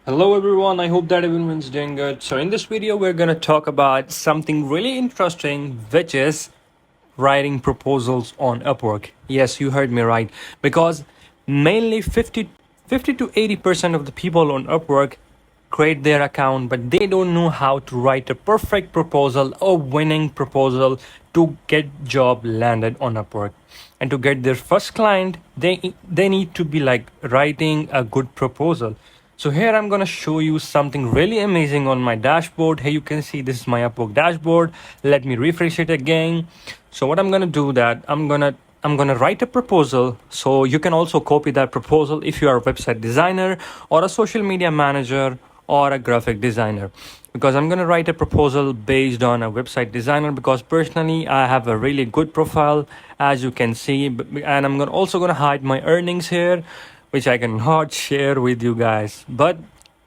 Hello everyone, I hope that everyone's doing good. So in this video we're going to talk about something really interesting, which is writing proposals on Upwork. Yes, you heard me right, because mainly 50 to 80% of the people on Upwork create their account, but they don't know how to write a perfect proposal, a winning proposal to get job landed on Upwork. And to get their first client, they need to be like writing a good proposal. So here I'm going to show you something really amazing on my dashboard. Here you can see this is my Upwork dashboard. Let me refresh it again. So what I'm going to do that I'm going to write a proposal. So you can also copy that proposal if you are a website designer or a social media manager or a graphic designer, because I'm going to write a proposal based on a website designer, because personally I have a really good profile, as you can see. And I'm also going to hide my earnings here, which I cannot share with you guys. But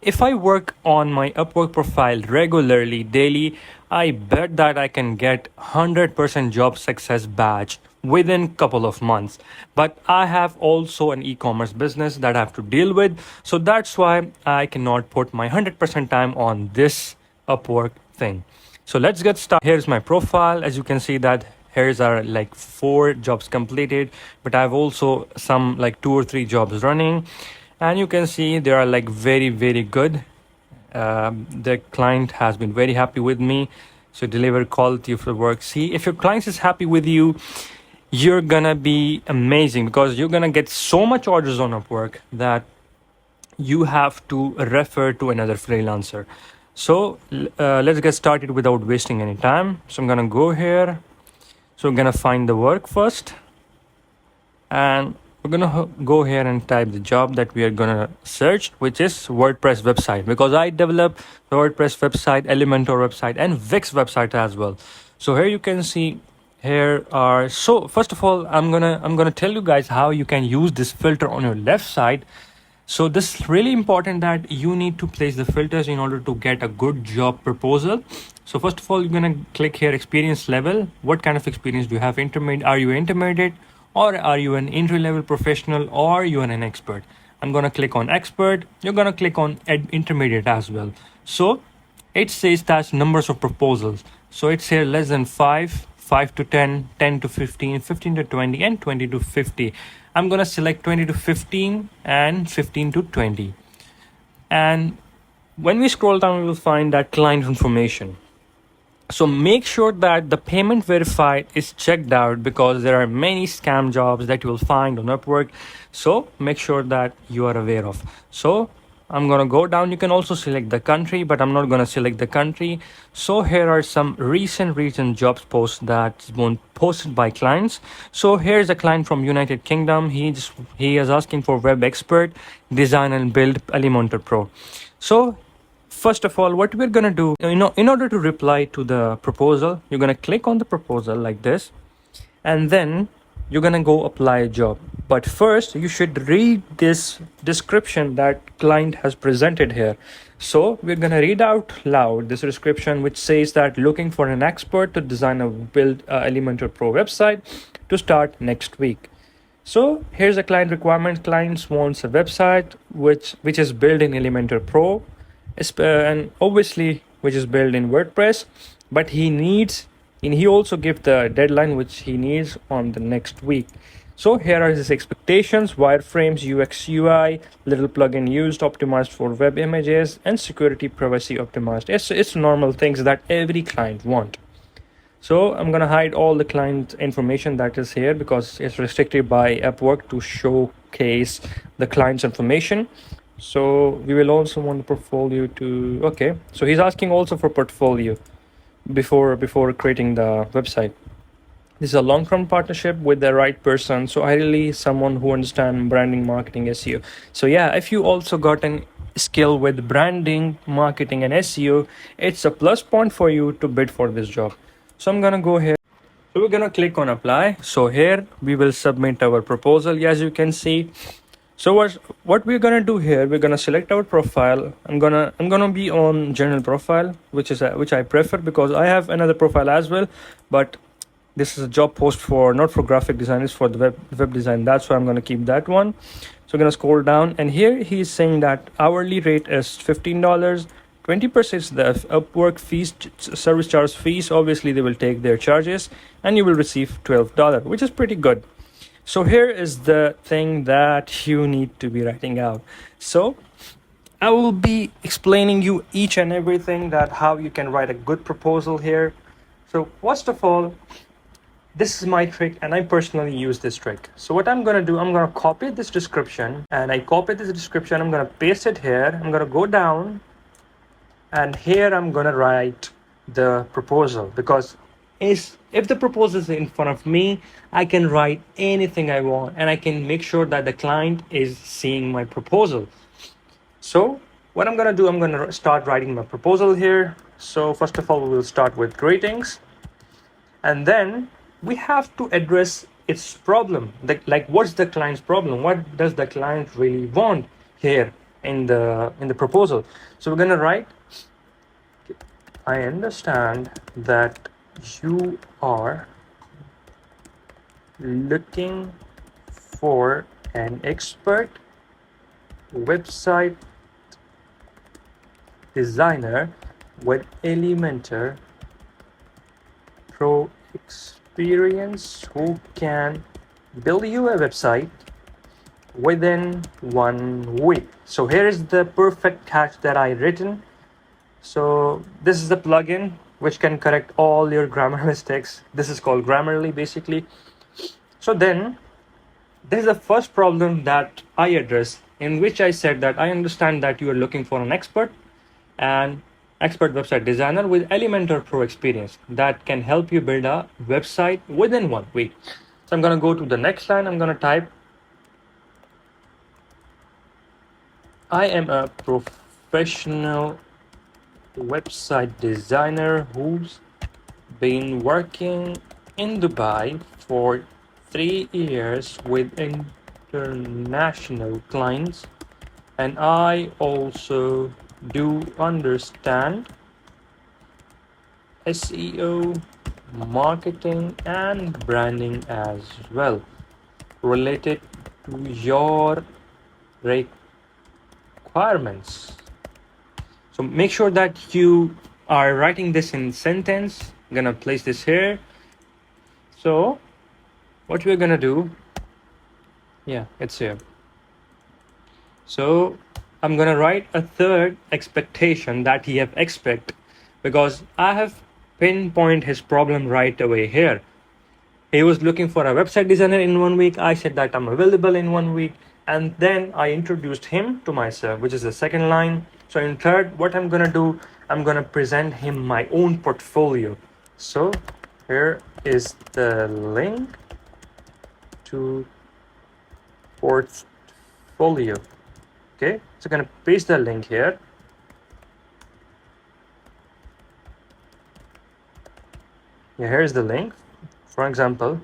if I work on my Upwork profile regularly, daily, I bet that I can get 100% job success badge within couple of months. But I have also an e-commerce business that I have to deal with. So that's why I cannot put my 100% time on this Upwork thing. So let's get started. Here's my profile. As you can see that here's our like 4 jobs completed, but I have also some like 2 or 3 jobs running. And you can see they are like very good. The client has been very happy with me. So deliver quality of the work. See, if your client is happy with you, you're gonna be amazing, because you're gonna get so much orders on Upwork that you have to refer to another freelancer. So let's get started without wasting any time. So I'm gonna go here. So we're gonna find the work first, and we're gonna go here and type the job that we are gonna search, which is WordPress website, because I develop the WordPress website, Elementor website, and Wix website as well. So here you can see here are, so first of all I'm gonna tell you guys how you can use this filter on your left side. So this is really important that you need to place the filters in order to get a good job proposal. So first of all, you're gonna click here experience level. What kind of experience do you have? Intermediate? Are you intermediate, or are you an entry level professional, or you are an expert? I'm gonna click on expert. You're gonna click on intermediate as well. So it says that's numbers of proposals. So it's here less than 5, 5 to 10, 10 to 15, 15 to 20, and 20 to 50. I'm gonna select 20 to 15 and 15 to 20. And when we scroll down, we will find that client information. So make sure that the payment verified is checked out, because there are many scam jobs that you will find on Upwork. So make sure that you are aware of. So I'm gonna go down. You can also select the country, but I'm not gonna select the country. So here are some recent jobs posts that's been posted by clients. So here's a client from United Kingdom. He is asking for web expert, design and build Elementor Pro. So first of all, what we're gonna do, in order to reply to the proposal, you're gonna click on the proposal like this, and then you're gonna go apply a job. But first you should read this description that client has presented here. So we're gonna read out loud this description, which says that looking for an expert to design a build Elementor Pro website to start next week. So here's a client requirement. Clients wants a website which is built in Elementor Pro, and obviously which is built in WordPress, but he also gives the deadline which he needs on the next week. So here are his expectations: wireframes, UX UI, little plugin used, optimized for web images, and security privacy optimized. It's normal things that every client want. So I'm gonna hide all the client information that is here, because it's restricted by Upwork to showcase the client's information. So we will also want the portfolio to, okay, so he's asking also for portfolio before creating the website. This is a long-term partnership with the right person, so ideally someone who understands branding, marketing, SEO. So yeah, if you also got an skill with branding, marketing, and SEO, it's a plus point for you to bid for this job. So I'm gonna go here. So we're gonna click on apply. So here we will submit our proposal, as you can see. So what we're gonna do here, we're gonna select our profile. I'm gonna be on general profile, which I prefer, because I have another profile as well, but this is a job post for, not for graphic design, it's for the web design. That's why I'm gonna keep that one. So we're gonna scroll down, and here he's saying that hourly rate is $15. 20% is the Upwork fees, service charge fees. Obviously, they will take their charges, and you will receive $12, which is pretty good. So here is the thing that you need to be writing out. So I will be explaining you each and everything that how you can write a good proposal here. So first of all, this is my trick, and I personally use this trick. So what I'm gonna do, I'm gonna copy this description, and I copy this description, I'm gonna paste it here, I'm gonna go down, and here I'm gonna write the proposal, because if the proposal is in front of me, I can write anything I want, and I can make sure that the client is seeing my proposal. So what I'm gonna do, I'm gonna start writing my proposal here. So first of all, we will start with greetings, and then we have to address its problem. Like what's the client's problem? What does the client really want here in the proposal? So we're gonna write, I understand that you are looking for an expert website designer with Elementor Pro experience who can build you a website within 1 week. So here is the perfect catch that I written. So this is the plugin which can correct all your grammar mistakes. This is called Grammarly basically. So then this is the first problem that I address, in which I said that I understand that you are looking for an expert website designer with Elementor Pro experience that can help you build a website within 1 week. So I'm going to go to the next line. I'm going to type, I am a professional website designer who's been working in Dubai for 3 years with international clients, and I also do understand SEO, marketing, and branding as well related to your requirements. So make sure that you are writing this in sentence. I'm gonna place this here. So what we're gonna do, yeah, it's here. So I'm gonna write a third expectation that he have expect, because I have pinpoint his problem right away here. He was looking for a website designer in 1 week. I said that I'm available in 1 week, and then I introduced him to myself, which is the second line. So in third, what I'm gonna do, I'm gonna present him my own portfolio. So here is the link to portfolio. Okay, so I'm gonna paste the link here. Yeah, here's the link, for example.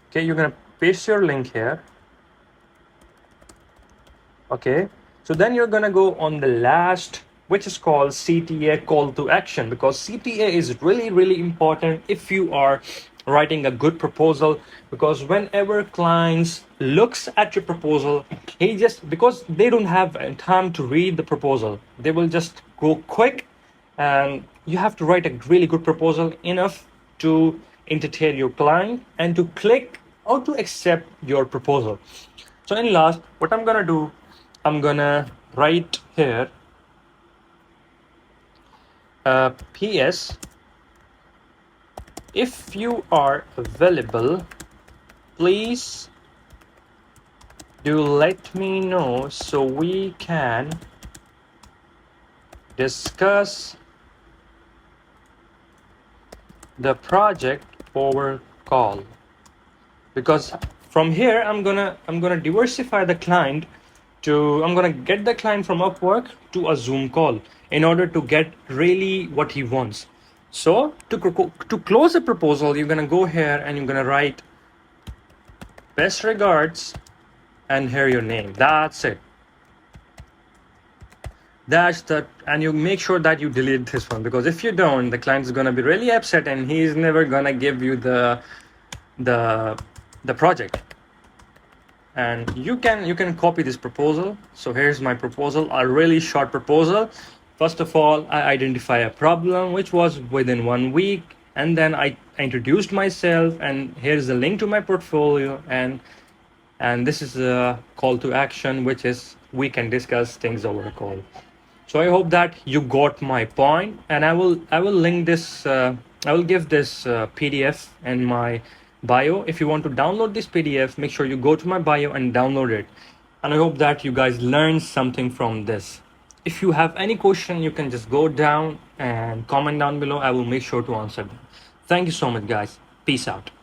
Okay, you're gonna paste your link here. Okay, so then you're gonna go on the last, which is called CTA, call to action, because CTA is really important if you are writing a good proposal, because whenever clients looks at your proposal, because they don't have time to read the proposal, they will just go quick, and you have to write a really good proposal enough to entertain your client and to click or to accept your proposal. So in last, what I'm gonna do, I'm gonna write here PS, if you are available, please do let me know so we can discuss the project over call. Because from here I'm gonna diversify the client to, I'm gonna get the client from Upwork to a Zoom call in order to get really what he wants. So to close a proposal, you're gonna go here and you're gonna write best regards and here your name. That's it. And you make sure that you delete this one, because if you don't, the client is gonna be really upset and he's never gonna give you the project. and you can copy this proposal. So here's my proposal, a really short proposal. First of all, I identify a problem which was within 1 week, and then I introduced myself, and here's the link to my portfolio, and this is a call to action, which is we can discuss things over a call. So I hope that you got my point, and I will link this. I will give this PDF in my bio. If you want to download this PDF, make sure you go to my bio and download it. And I hope that you guys learned something from this. If you have any question, you can just go down and comment down below. I will make sure to answer them. Thank you so much, guys. Peace out.